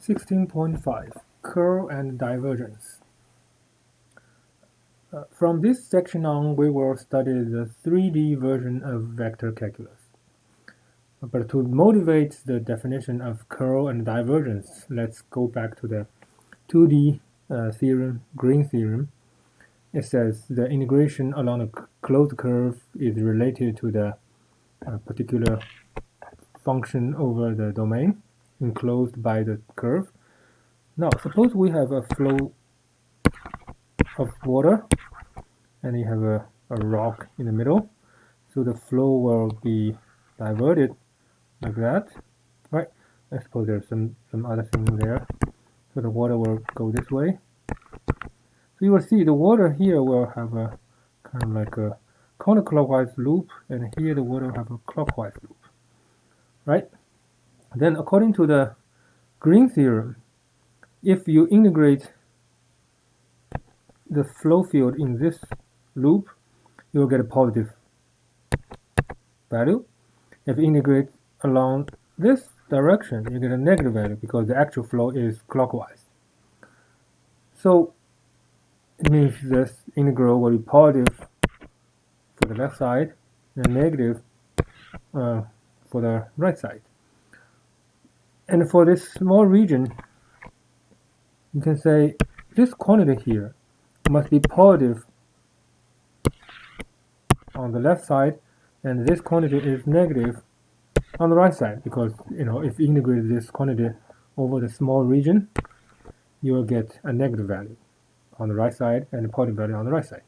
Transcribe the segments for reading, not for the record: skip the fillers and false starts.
16.5 Curl and Divergence. From this section on, we will study the 3D version of vector calculus. But to motivate the definition of curl and divergence, let's go back to the 2D theorem, Green theorem. It says the integration along a closed curve is related to the particular function over the domain enclosed by the curve. Now, suppose we have a flow of water and you have a rock in the middle. So the flow will be diverted like that, right? I suppose there's some other thing there. So the water will go this way. So you will see the water here will have a kind of like a counterclockwise loop, and here the water will have a clockwise loop, right? Then according to the Green theorem, if you integrate the flow field in this loop, you will get a positive value. If you integrate along this direction, you get a negative value because the actual flow is clockwise. So it means this integral will be positive for the left side and negative for the right side. And for this small region, you can say this quantity here must be positive on the left side, and this quantity is negative on the right side, because if you integrate this quantity over the small region, you will get a negative value on the right side and a positive value on the right side.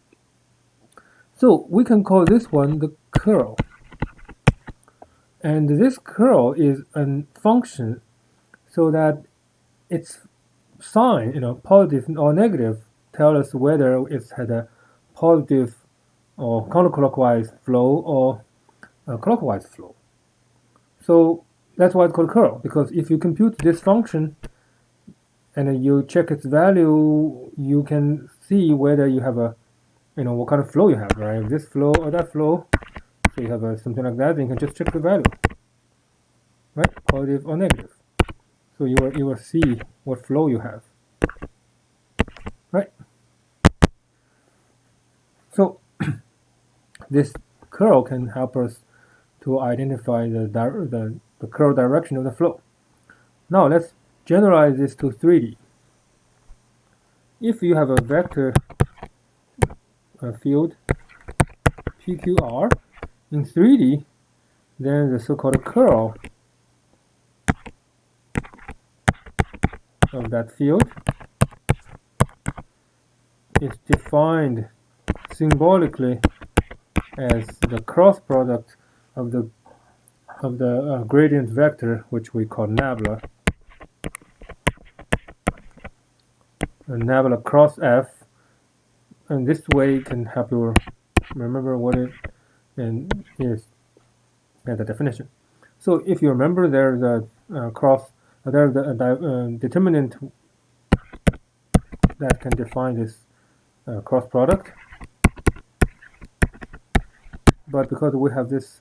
So we can call this one the curl. And this curl is a function so that its sign, positive or negative, tell us whether it's had a positive or counterclockwise flow or a clockwise flow. So that's why it's called curl, because if you compute this function and you check its value, you can see whether you have a, what kind of flow you have, right? This flow or that flow. So you have something like that, then you can just check the value, right? Positive or negative. So you will see what flow you have, right? So this curl can help us to identify the curl direction of the flow. Now let's generalize this to 3D. If you have a vector field PQR in 3D, then the so-called curl of that field is defined symbolically as the cross product of the gradient vector, which we call nabla, nabla cross f, and this way can help you remember what it is as a definition. So if you remember, there's a determinant that can define this cross product. But because we have this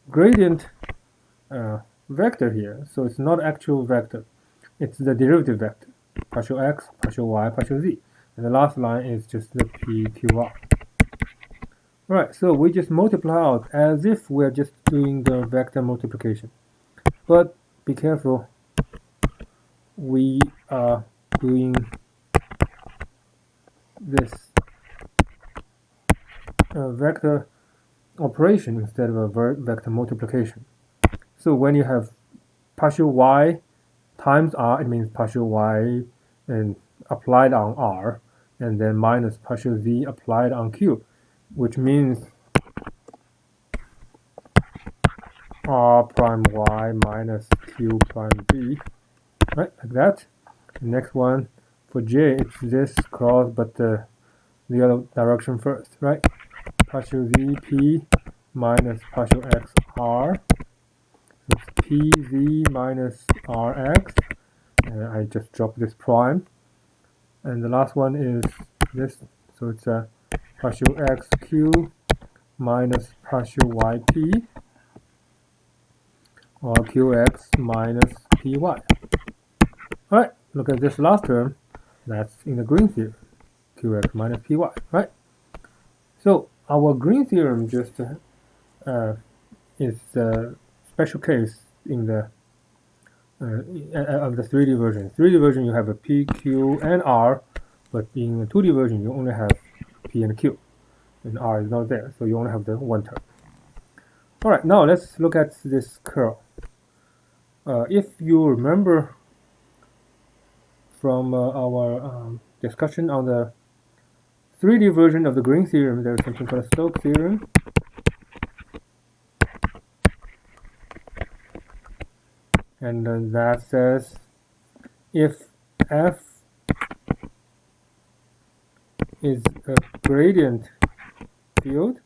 gradient vector here, so it's not actual vector, it's the derivative vector, partial x, partial y, partial z. And the last line is just the PQR. Right, so we just multiply out as if we're just doing the vector multiplication. But be careful, we are doing this vector operation instead of a vector multiplication. So when you have partial y times r, it means partial y and applied on r, and then minus partial z applied on q, which means r prime y minus q prime b, right, like that. The next one for j, it's this cross, but the other direction first, right? Partial z p minus partial x r. So it's p z minus rx. I just dropped this prime. And the last one is this. So it's a partial x q minus partial yp, or qx minus py. Alright, look at this last term. That's in the green theorem. Qx minus py, right? So our green theorem just is a special case in the of the 3D version. 3D version you have a P, Q, and R, but in the 2D version you only have P and Q, and R is not there, so you only have the one term. Alright, now let's look at this curl. If you remember from our discussion on the 3D version of the green theorem, there's something called a Stokes theorem. And that says if f is a gradient field,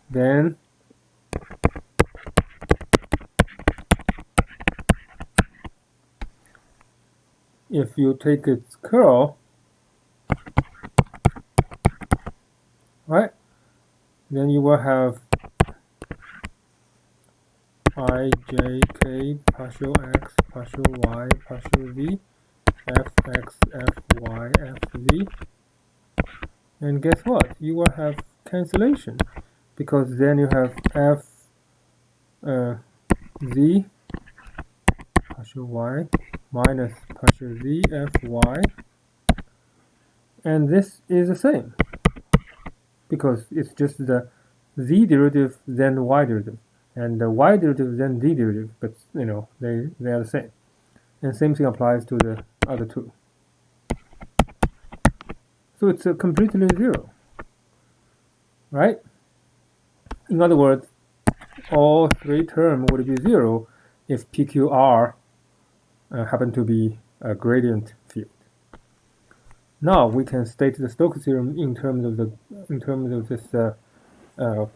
then if you take its curl, right, then you will have I, j, k, partial x, partial y, partial z, f, x, f, y, f, z. And guess what? You will have cancellation, because then you have f z partial y minus partial z f y, and this is the same because it's just the z derivative then y derivative, and the y derivative then z derivative, but you know they are the same. And same thing applies to the other two. So it's completely zero, right? In other words, all three terms would be zero if PQR happen to be a gradient field. Now we can state the Stokes theorem in terms of this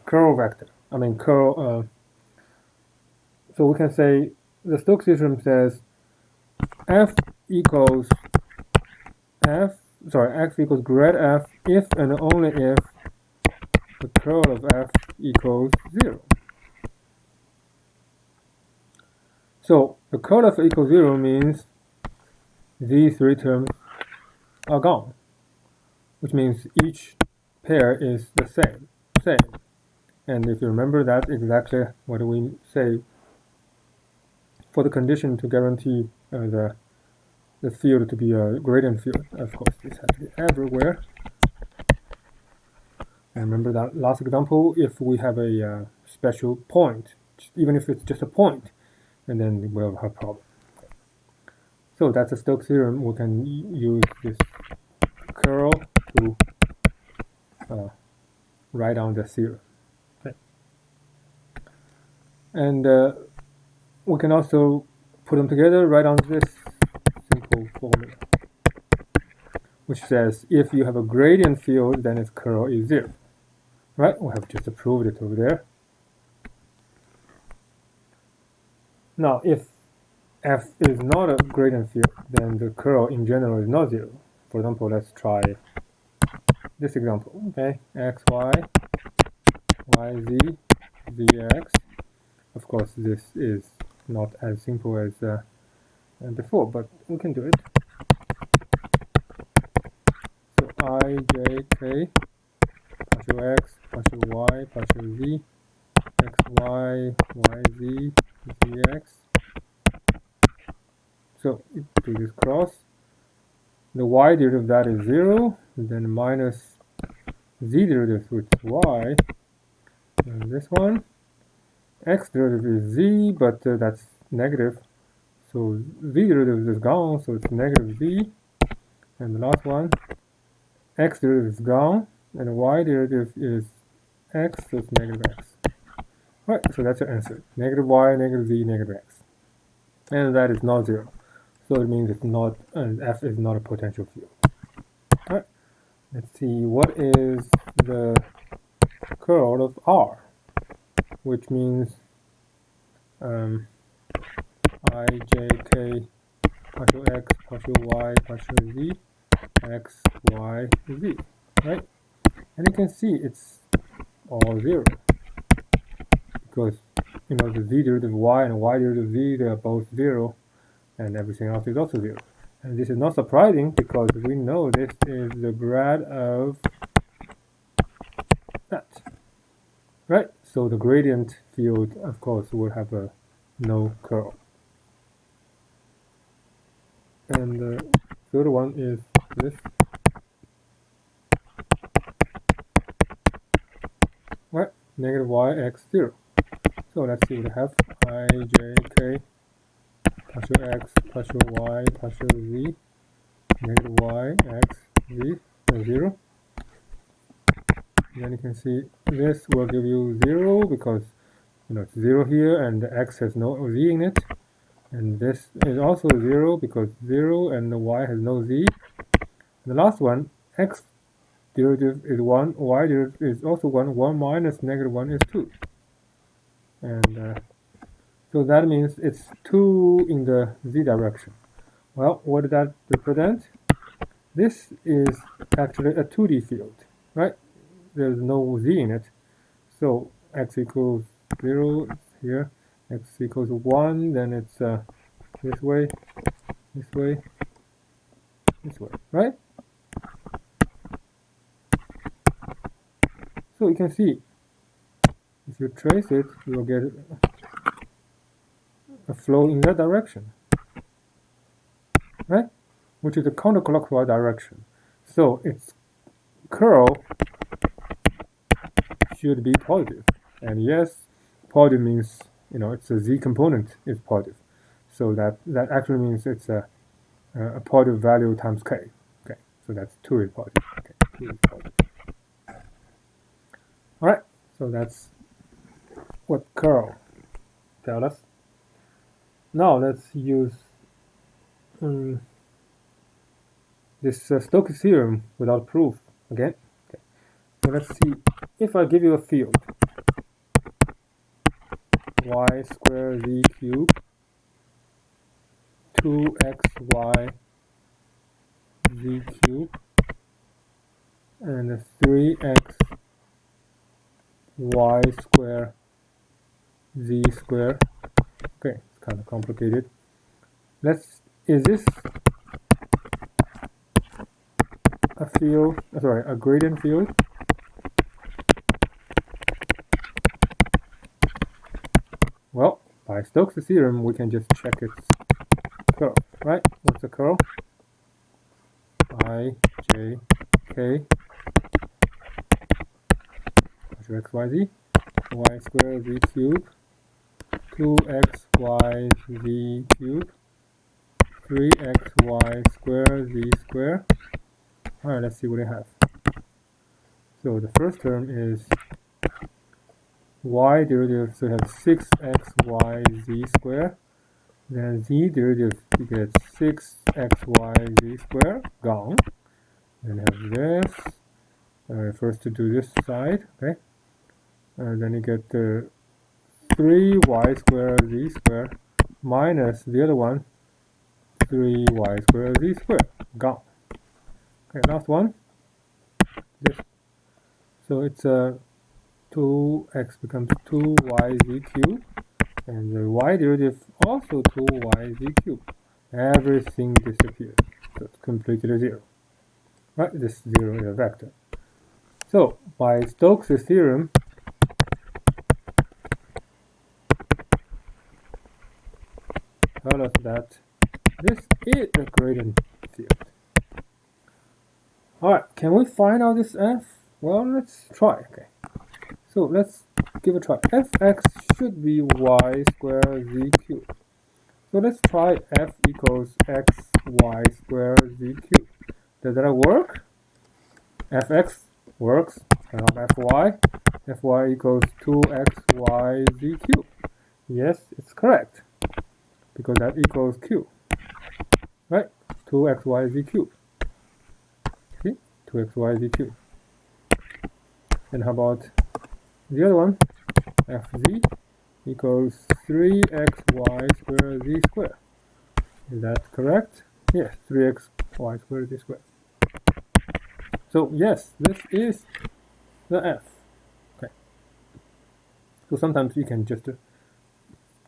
curl vector. I mean curl. So we can say the Stokes theorem says f equals x equals grad f if and only if the curl of f equals 0. So the curl of f equals 0 means these three terms are gone, which means each pair is the same. And if you remember, that's exactly what we say for the condition to guarantee the field to be a gradient field. Of course, this has to be everywhere. And remember that last example, if we have a special point, even if it's just a point, and then we'll have a problem. So that's a Stokes theorem. We can use this curl to write down the theorem. Okay. And we can also put them together, write down this simple formula, which says if you have a gradient field, then its curl is 0. Right? We have just proved it over there. Now, if f is not a gradient field, then the curl in general is not 0. For example, let's try this example. Okay, x, y, y, z, zx. Of course, this is not as simple as before, but we can do it. So I, j, k, partial x, partial y, partial z, x, y, y, z, zx. So do this cross. The y derivative of that is 0, and then minus z derivative, which is y, and this one. X derivative is z, but that's negative, so z derivative is gone, so it's negative z. And the last one, x derivative is gone, and y derivative is x, so it's negative x. Right, so that's your answer. Negative y, negative z, negative x. And that is not 0. So it means it's not, f is not a potential field. Alright, let's see, what is the curl of R? Which means I, j, k, partial x, partial y, partial z, x, y, z, right? And you can see it's all 0. Because, you know, the z derivative y and y derivative z, they are both 0. and everything else is also 0. And this is not surprising because we know this is the grad of that, right? So the gradient field, of course, will have a no curl. And the third one is this, right? Negative y x 0. So let's see what I have. I, j, k, partial x, partial y, partial z, negative y, x, z, 0. Then you can see this will give you 0 because it's 0 here and the x has no z in it. And this is also 0 because 0 and the y has no z. The last one, x derivative is 1, y derivative is also 1, 1 minus negative 1 is 2. And so that means it's 2 in the z direction. Well, what does that represent? This is actually a 2D field, right? There's no z in it. So x equals 0 here, x equals 1, then it's this way, this way, this way, right? So you can see, if you trace it, you will get a flow in that direction, right? Which is the counterclockwise direction. So its curl should be positive. And yes, positive means, it's a z component is positive. So that actually means it's a positive value times k. Okay, so that's 2 is positive. Okay, 2 is positive. All right, so that's what curl tells us. Now let's use this Stokes theorem without proof again. Okay. So let's see, if I give you a field y squared z cubed 2xy z cubed and 3x y squared z squared. Okay, it's kind of complicated. Is this a field, a gradient field? Well, by Stokes' theorem, we can just check its curl, right? What's the curl? I, j, k, x, y, z, y squared z cubed, 2xy z cubed, 3xy squared z squared. Alright, let's see what I have. So the first term is y derivative, so you have 6xy z squared. Then z derivative, you get 6xy z squared, gone. Then have this, first to do this side, okay. Then you get 3y squared z squared minus the other one, 3y squared z squared, gone. Okay, last one, this. So it's 2x becomes 2yz cubed, and the y derivative also 2yz cubed. Everything disappears, so it's completely 0. Right, this 0 is a vector. So by Stokes' theorem, tell us that this is a gradient field. Alright, can we find out this f? Well, let's try. Okay, so let's give a try. Fx should be y squared z cubed. So let's try f equals x y squared z cubed. Does that work? Fx works. Fy. Fy equals 2xy z cubed. Yes, it's correct, because that equals q. Right? 2xy z cubed. See? 2xy z cubed. And how about the other one? Fz equals 3xy squared z squared. Is that correct? Yes, 3xy squared z squared. So yes, this is the f. Okay. So sometimes you can just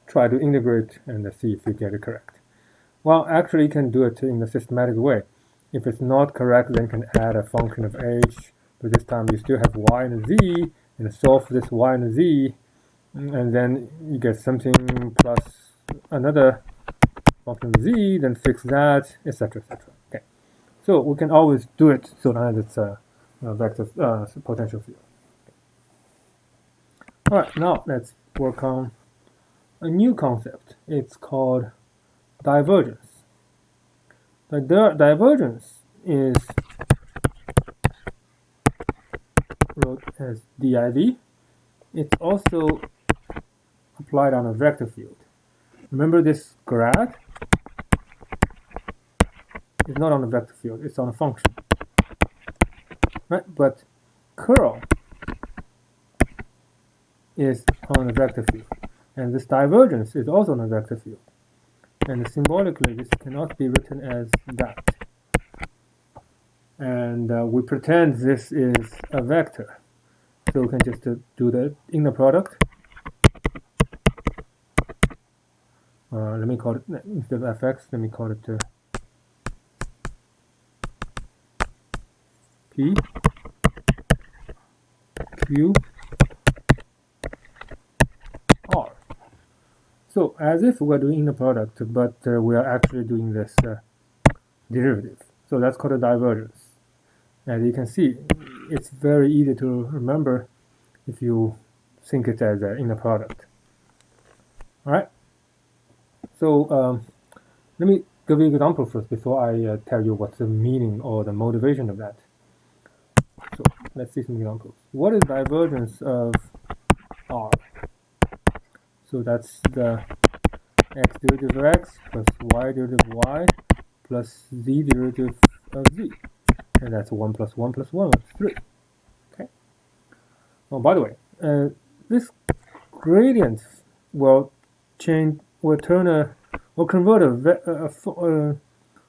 try to integrate and see if you get it correct. Well, actually, you can do it in a systematic way. If it's not correct, then you can add a function of h, but this time you still have y and z, and solve this y and z, and then you get something plus another function of z, then fix that, etc., etc. Okay, so we can always do it so that it's a vector potential field. All right, now let's work on a new concept. It's called divergence. The divergence is wrote as div. It's also applied on a vector field. Remember, this grad is not on a vector field, it's on a function. Right? But curl is on a vector field. And this divergence is also on a vector field. And symbolically, this cannot be written as that. And we pretend this is a vector. So we can just do the inner product. Let me call it, instead of fx, let me call it p, q, r. So as if we're doing inner product, but we are actually doing this derivative. So that's called a divergence. As you can see, it's very easy to remember if you think it as an inner product. All right. So let me give you an example first before I tell you what's the meaning or the motivation of that. So let's see some examples. What is divergence of R? So that's the x derivative of x plus y derivative of y plus z derivative of z. And that's 1 plus 1 plus 1 is 3. Okay. Oh, by the way, this gradient will convert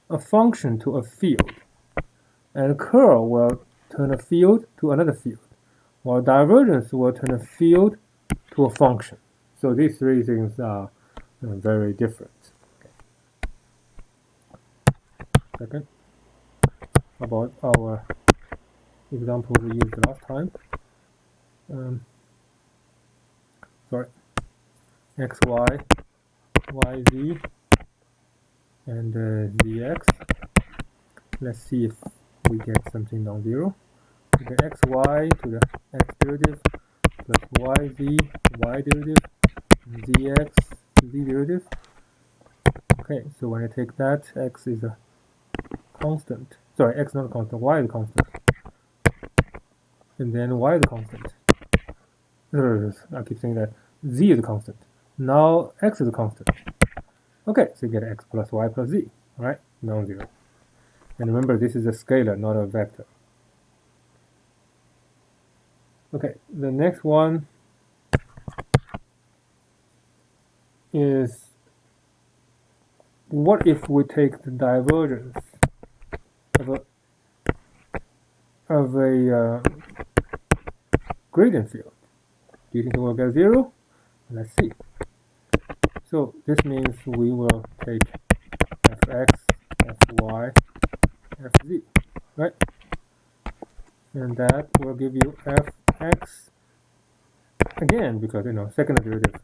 a function to a field, and curl will turn a field to another field, while divergence will turn a field to a function. So these three things are very different. Okay. Second, about our example we used last time. Sorry, xy, yz, and zx. Let's see if we get something non-zero. We get xy to the x derivative plus yz, y derivative, zx, z derivative. Okay, so when I take that, x is a constant. Sorry, x not a constant, y is a constant. And then y is a constant. I keep saying that. Z is a constant. Now x is a constant. Okay, so you get x plus y plus z, right? Non-zero. And remember, this is a scalar, not a vector. Okay, the next one is, what if we take the divergence of a gradient field? Do you think it will get 0? Let's see. So this means we will take fx, fy, fz, right? And that will give you fx again, because second derivative.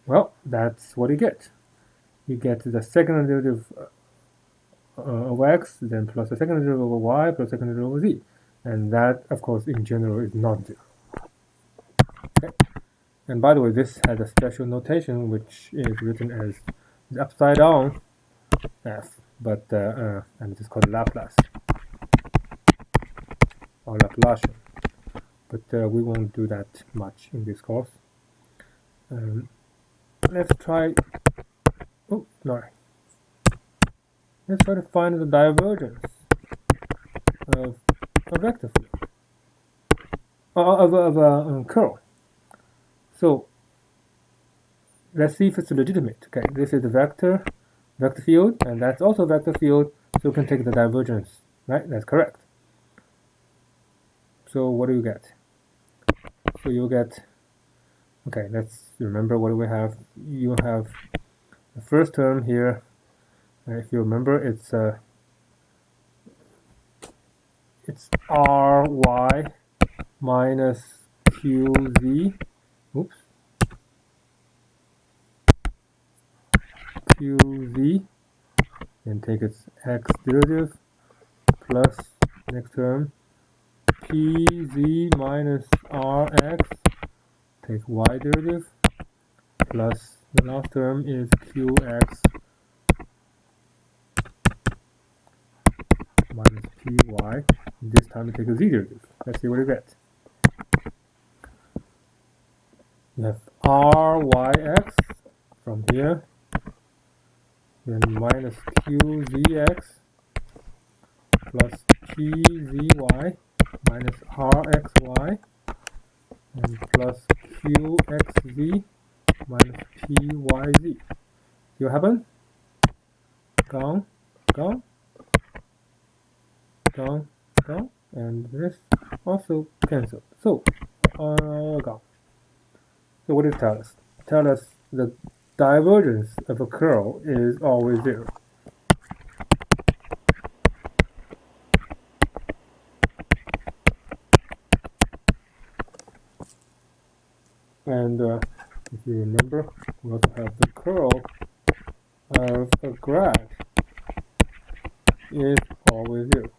Well, that's what you get. You get the second derivative of x, then plus the second derivative of y, plus second derivative of z. And that, of course, in general is not 0. Okay. And by the way, this has a special notation, which is written as the upside down f, but and it is called Laplace or Laplacian. But we won't do that much in this course. Let's try. Oh, sorry. Let's try to find the divergence of a vector field, of a curl. So let's see if it's legitimate. Okay, this is a vector field, and that's also a vector field, so we can take the divergence, right? That's correct. So what do you get? So you get Okay, let's remember what we have. You have the first term here. If you remember, it's ry minus qz. Oops, qz. Then take its x derivative plus next term pz minus rx. Take y derivative plus the last term is qx minus py. This time we take a z derivative. Let's see what you get. You have ryx from here, then minus qzx plus pzy minus rxy and plus qxz minus pyz. See what happened? Gone, gone, gone, gone, and this also cancelled. So, gone. So what does it tell us? Tell us the divergence of a curl is always 0. And if you remember, we also have the curl of a graph is always 0.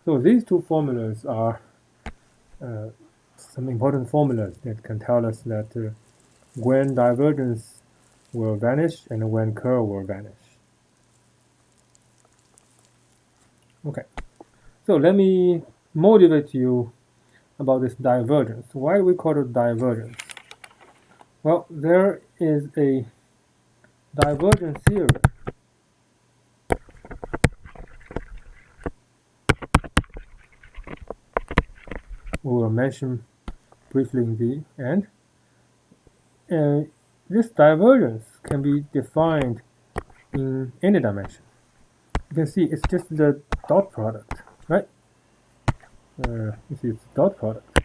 So these two formulas are some important formulas that can tell us that when divergence will vanish and when curl will vanish. Okay, so let me motivate you about this divergence. Why do we call it divergence? Well, there is a divergence theorem we will mention briefly in the end. This divergence can be defined in any dimension. You can see it's just the dot product, right? You see it's dot product.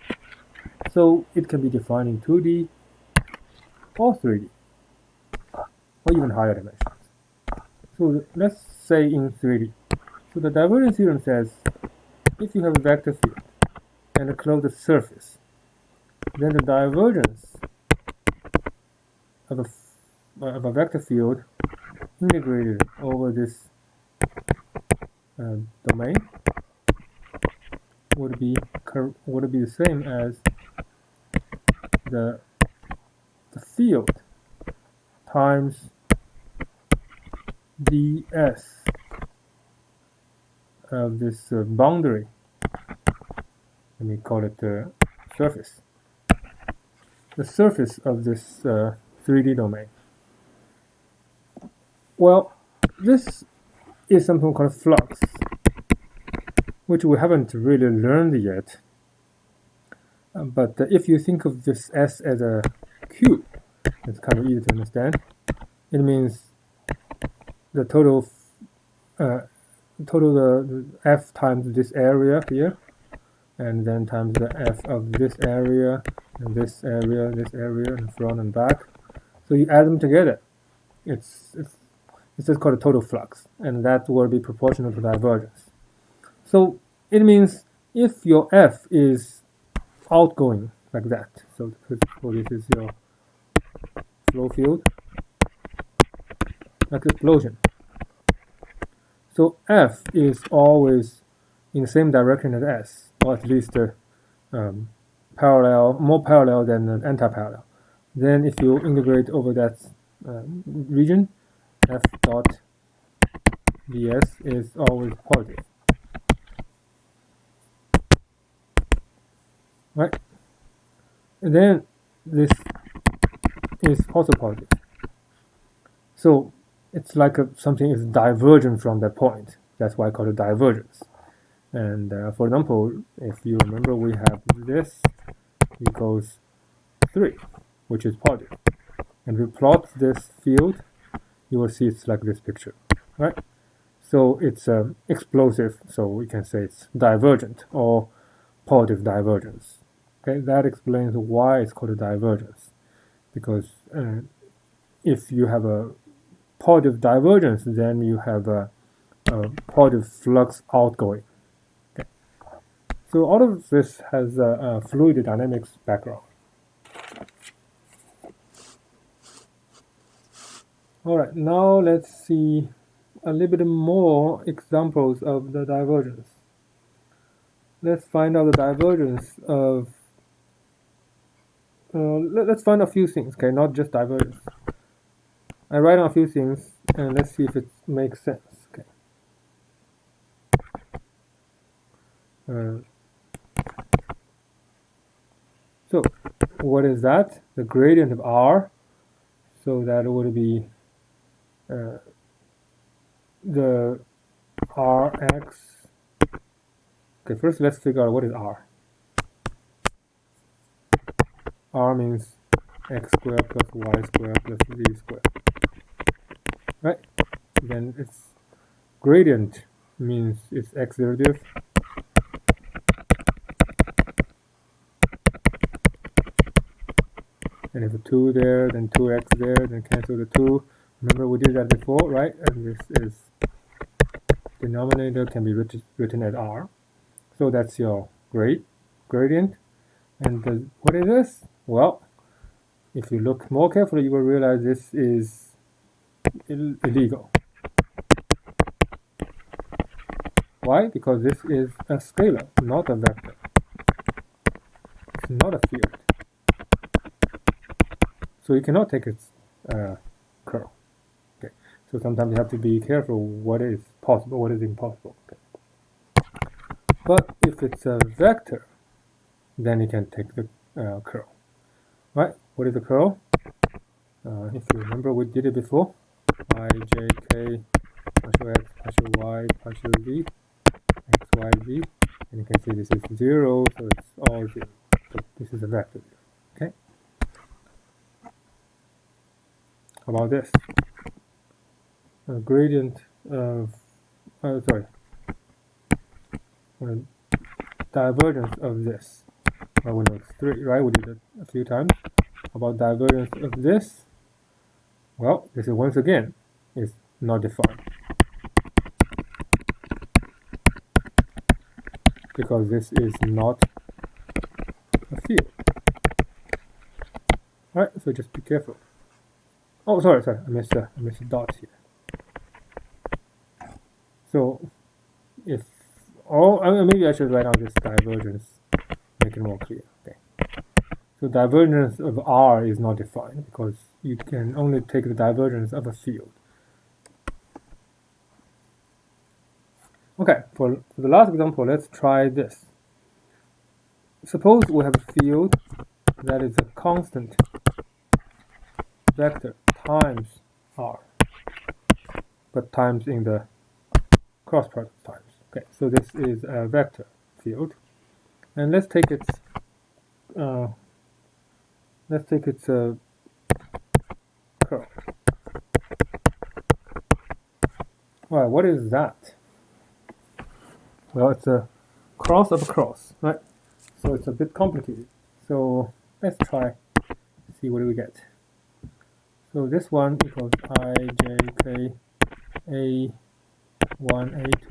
So it can be defined in 2D or 3D, or even higher dimensions. So let's say in 3D. So the divergence theorem says if you have a vector field and a closed surface, then the divergence of a vector field integrated over this domain would be the same as the field times ds of this boundary. Let me call it the surface. The surface of this 3D domain. Well, this is something called flux, which we haven't really learned yet. But if you think of this S as a cube, it's kind of easy to understand. It means the total the F times this area here, and then times the F of this area, and this area, and front and back. So you add them together. It's just called a total flux, and that will be proportional to divergence. So it means if your F is outgoing like that, so this is your flow field, like explosion. So F is always in the same direction as S, or at least more parallel than anti-parallel. Then if you integrate over that region, F dot ds is always positive. Right? And then this is also positive. So it's like something is divergent from that point. That's why I call it divergence. And for example, if you remember, we have this equals 3, which is positive. And we plot this field, you will see it's like this picture, right? So it's explosive, so we can say it's divergent or positive divergence. Okay, that explains why it's called a divergence. because if you have a positive divergence, then you have a positive flux outgoing. Okay. So all of this has a fluid dynamics background. All right, now let's see a little bit more examples of the divergence. Let's find out the divergence of, let's find a few things, okay, not just divergence. I write down a few things and let's see if it makes sense, okay. So what is that? The gradient of R, so that would be the Rx. Okay, first let's figure out what is R. R means x squared plus y squared plus z squared, right? Then its gradient means it's x derivative and if a 2 there, then 2x there, then cancel the 2. Remember we did that before, right? And this is denominator can be written as R. So that's your gradient. And what is this? Well, if you look more carefully, you will realize this is illegal. Why? Because this is a scalar, not a vector. It's not a field. So you cannot take its curl. Okay. So sometimes you have to be careful what is possible, what is impossible. Okay. But if it's a vector, then you can take the curl. Right? What is the curl? If you remember, we did it before. I, j, k, partial x, partial y, partial z, x, y, z. And you can see this is 0, so it's all 0. So this is a vector. Okay? How about this? A gradient of, divergence of this. Well, we know it's 3, right? We did it a few times. How about divergence of this? Well, this is once again is not defined. Because this is not a field. Alright, so just be careful. Oh, sorry, I missed a dot here. So, if maybe I should write down this divergence, make it more clear. Okay. So divergence of R is not defined because you can only take the divergence of a field. Okay, for the last example, let's try this. Suppose we have a field that is a constant vector times R, but times in the cross product times. Okay, so this is a vector field, and let's take its curl. Well, what is that? Well, it's a cross of a cross, right? So it's a bit complicated. So let's try, see what do we get. So this one equals I, j, k, a1, a2,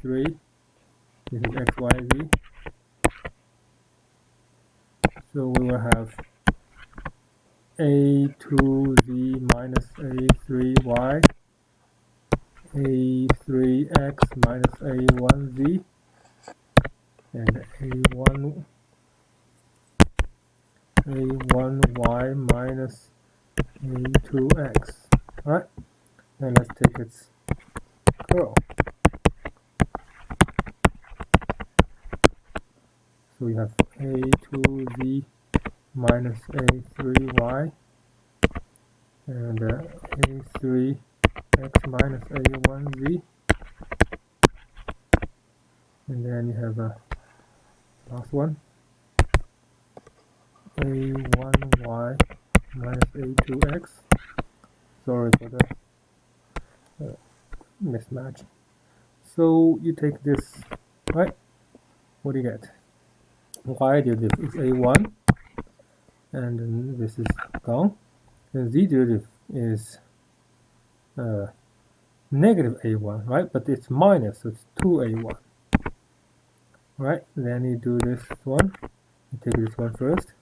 a3. This is x, y, z. So we will have a2z minus a3y, a3x minus a1z, and a1y minus a2x. Alright, and let's take its curl. So we have a2z minus a3y and a3x minus a1z, and then you have a last one, a1y minus a2x. Sorry for the mismatch. So you take this, right? What do you get? Y derivative is a1, and then this is gone. The z derivative is negative a1, right? But it's minus, so it's 2a1. Right? Then you do this one. You take this one first.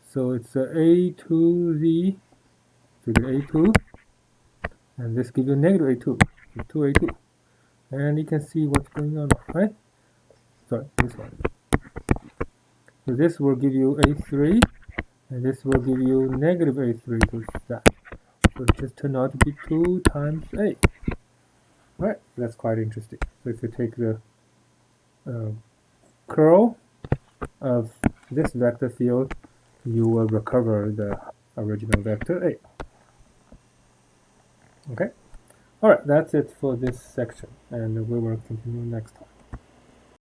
So it's a2z, so you get a2, and this gives you negative a2, so 2a2. And you can see what's going on, right? Sorry, this one. So this will give you a3, and this will give you negative a3, so it's that. So it just turned out to be 2 times a. Right? That's quite interesting. So if you take the curl of this vector field, you will recover the original vector a. Okay? Alright, that's it for this section, and we will continue next time.